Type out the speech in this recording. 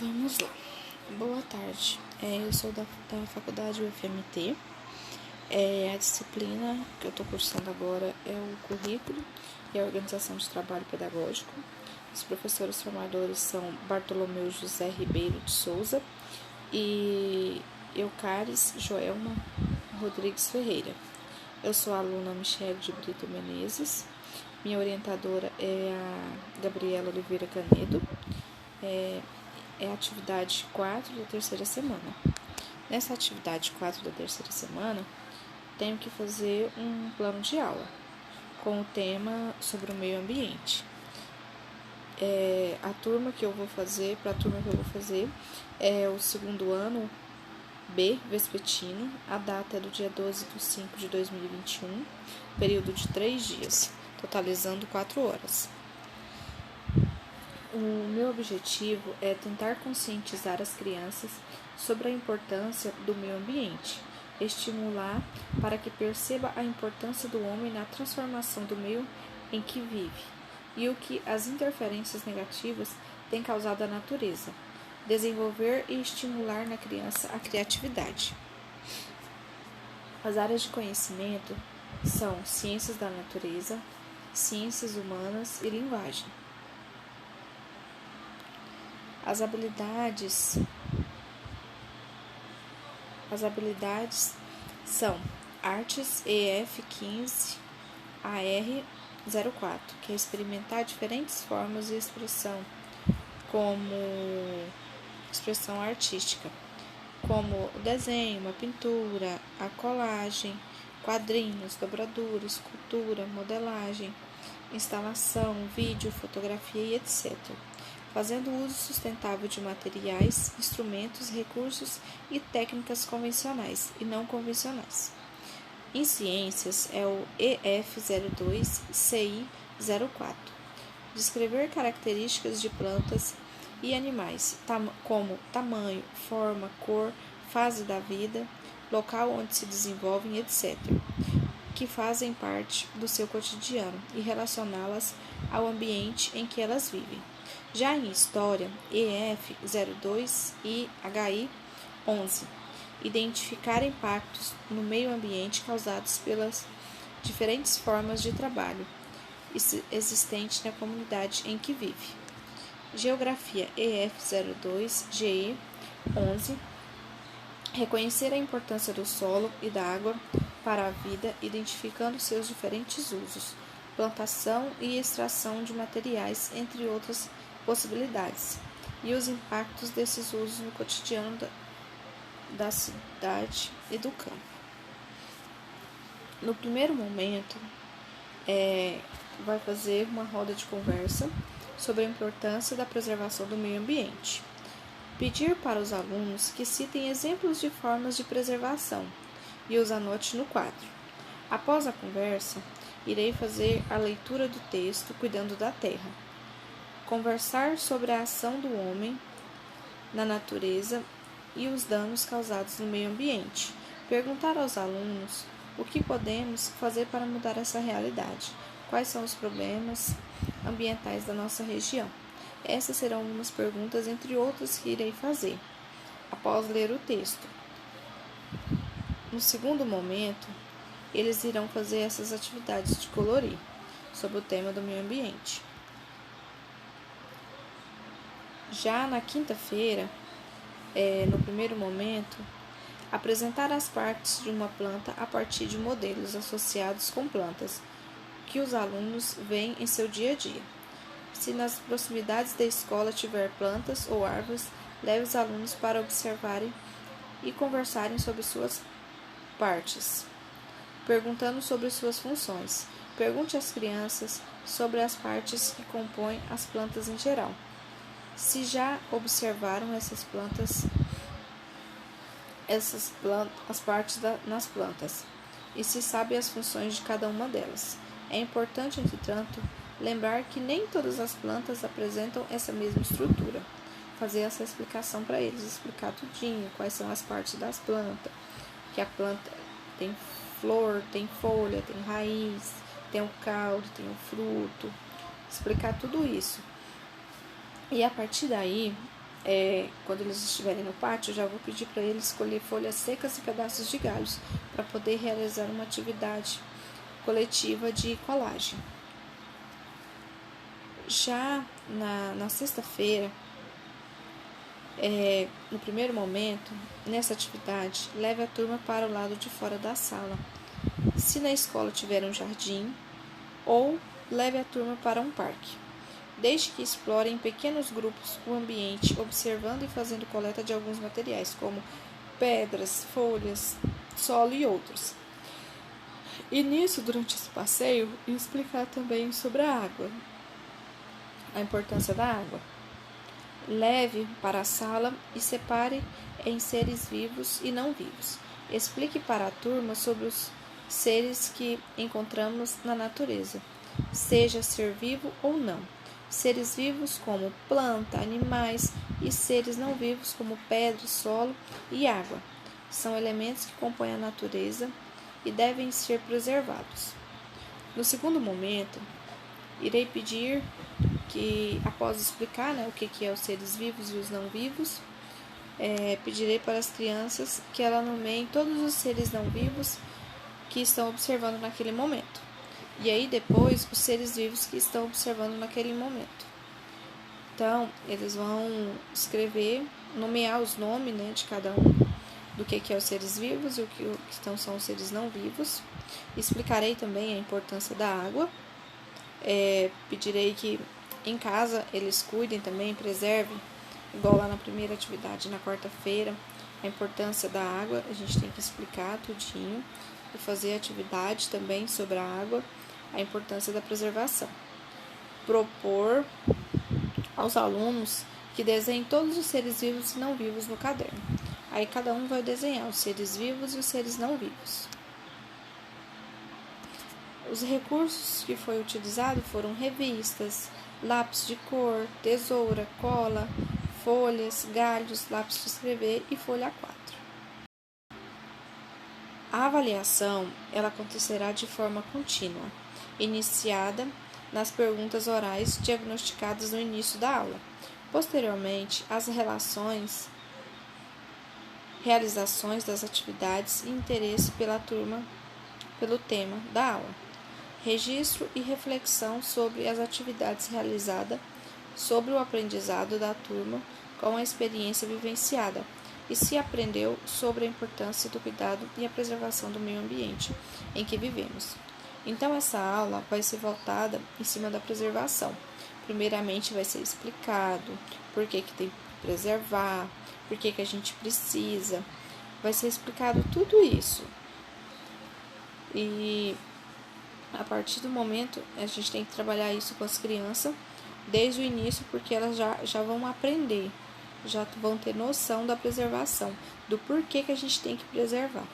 Vamos lá. Boa tarde. Eu sou da faculdade UFMT. A disciplina que eu estou cursando agora é o currículo e a organização de trabalho pedagógico. Os professores formadores são Bartolomeu José Ribeiro de Souza e Eucaris Joelma Rodrigues Ferreira. Eu sou a aluna Michele de Brito Menezes. Minha orientadora é a Gabriela Oliveira Canedo. É a atividade 4 da terceira semana. Nessa atividade 4 da terceira semana, tenho que fazer um plano de aula com o tema sobre o meio ambiente. Para a turma que eu vou fazer é o segundo ano B, Vespertino. A data é do dia 12/5/2021, período de 3 dias, totalizando 4 horas. O meu objetivo é tentar conscientizar as crianças sobre a importância do meio ambiente, estimular para que perceba a importância do homem na transformação do meio em que vive e o que as interferências negativas têm causado à natureza, desenvolver e estimular na criança a criatividade. As áreas de conhecimento são ciências da natureza, ciências humanas e linguagem. As habilidades são Artes EF 15 AR 04, que é experimentar diferentes formas de expressão, como expressão artística, como o desenho, a pintura, a colagem, quadrinhos, dobradura, escultura, modelagem, instalação, vídeo, fotografia e etc., fazendo uso sustentável de materiais, instrumentos, recursos e técnicas convencionais e não convencionais. Em ciências é o EF02 CI 04, descrever características de plantas e animais, como tamanho, forma, cor, fase da vida, local onde se desenvolvem, etc., que fazem parte do seu cotidiano e relacioná-las ao ambiente em que elas vivem. Já em História, EF02 e HI 11, identificar impactos no meio ambiente causados pelas diferentes formas de trabalho existentes na comunidade em que vive. Geografia EF02 GE 11, reconhecer a importância do solo e da água para a vida, identificando seus diferentes usos, plantação e extração de materiais, entre outras possibilidades, e os impactos desses usos no cotidiano da cidade e do campo. No primeiro momento, vai fazer uma roda de conversa sobre a importância da preservação do meio ambiente. Pedir para os alunos que citem exemplos de formas de preservação e os anote no quadro. Após a conversa, irei fazer a leitura do texto Cuidando da Terra. Conversar sobre a ação do homem na natureza e os danos causados no meio ambiente. Perguntar aos alunos o que podemos fazer para mudar essa realidade. Quais são os problemas ambientais da nossa região? Essas serão algumas perguntas, entre outras, que irei fazer após ler o texto. No segundo momento, eles irão fazer essas atividades de colorir sobre o tema do meio ambiente. Já na quinta-feira, no primeiro momento, apresentar as partes de uma planta a partir de modelos associados com plantas que os alunos veem em seu dia a dia. Se nas proximidades da escola tiver plantas ou árvores, leve os alunos para observarem e conversarem sobre suas partes, perguntando sobre suas funções. Pergunte às crianças sobre as partes que compõem as plantas em geral. Se já observaram as partes nas plantas e se sabe as funções de cada uma delas. É importante, entretanto, lembrar que nem todas as plantas apresentam essa mesma estrutura. Fazer essa explicação para eles, explicar tudinho, quais são as partes das plantas, que a planta tem flor, tem folha, tem raiz, tem o caule, tem o fruto, explicar tudo isso. E a partir daí, quando eles estiverem no pátio, eu já vou pedir para eles escolher folhas secas e pedaços de galhos para poder realizar uma atividade coletiva de colagem. Já na sexta-feira, no primeiro momento, nessa atividade, leve a turma para o lado de fora da sala, se na escola tiver um jardim, ou leve a turma para um parque. Desde que explorem em pequenos grupos o ambiente, observando e fazendo coleta de alguns materiais, como pedras, folhas, solo e outros. E nisso, durante esse passeio, explicar também sobre a água, a importância da água. Leve para a sala e separe em seres vivos e não vivos. Explique para a turma sobre os seres que encontramos na natureza, seja ser vivo ou não. Seres vivos como planta, animais, e seres não vivos como pedra, solo e água. São elementos que compõem a natureza e devem ser preservados. No segundo momento, irei pedir que, após explicar o que é os seres vivos e os não vivos, pedirei para as crianças que elas nomeiem todos os seres não vivos que estão observando naquele momento. E aí depois os seres vivos que estão observando naquele momento. Então, eles vão escrever, nomear os nomes de cada um, do que é os seres vivos e o que são os seres não vivos. Explicarei também a importância da água. Pedirei que em casa eles cuidem também, preservem, igual lá na primeira atividade, na quarta-feira, a importância da água. A gente tem que explicar tudinho e fazer atividade também sobre a água, a importância da preservação. Propor aos alunos que desenhem todos os seres vivos e não vivos no caderno. Aí cada um vai desenhar os seres vivos e os seres não vivos. Os recursos que foi utilizado foram revistas, lápis de cor, tesoura, cola, folhas, galhos, lápis de escrever e folha A4. A avaliação ela acontecerá de forma contínua, iniciada nas perguntas orais diagnosticadas no início da aula. Posteriormente, as realizações das atividades e interesse pela turma pelo tema da aula. Registro e reflexão sobre as atividades realizadas, sobre o aprendizado da turma com a experiência vivenciada e se aprendeu sobre a importância do cuidado e a preservação do meio ambiente em que vivemos. Então, essa aula vai ser voltada em cima da preservação. Primeiramente, vai ser explicado por que tem que preservar, por que a gente precisa. Vai ser explicado tudo isso. E a partir do momento, a gente tem que trabalhar isso com as crianças desde o início, porque elas já vão aprender, já vão ter noção da preservação, do porquê que a gente tem que preservar.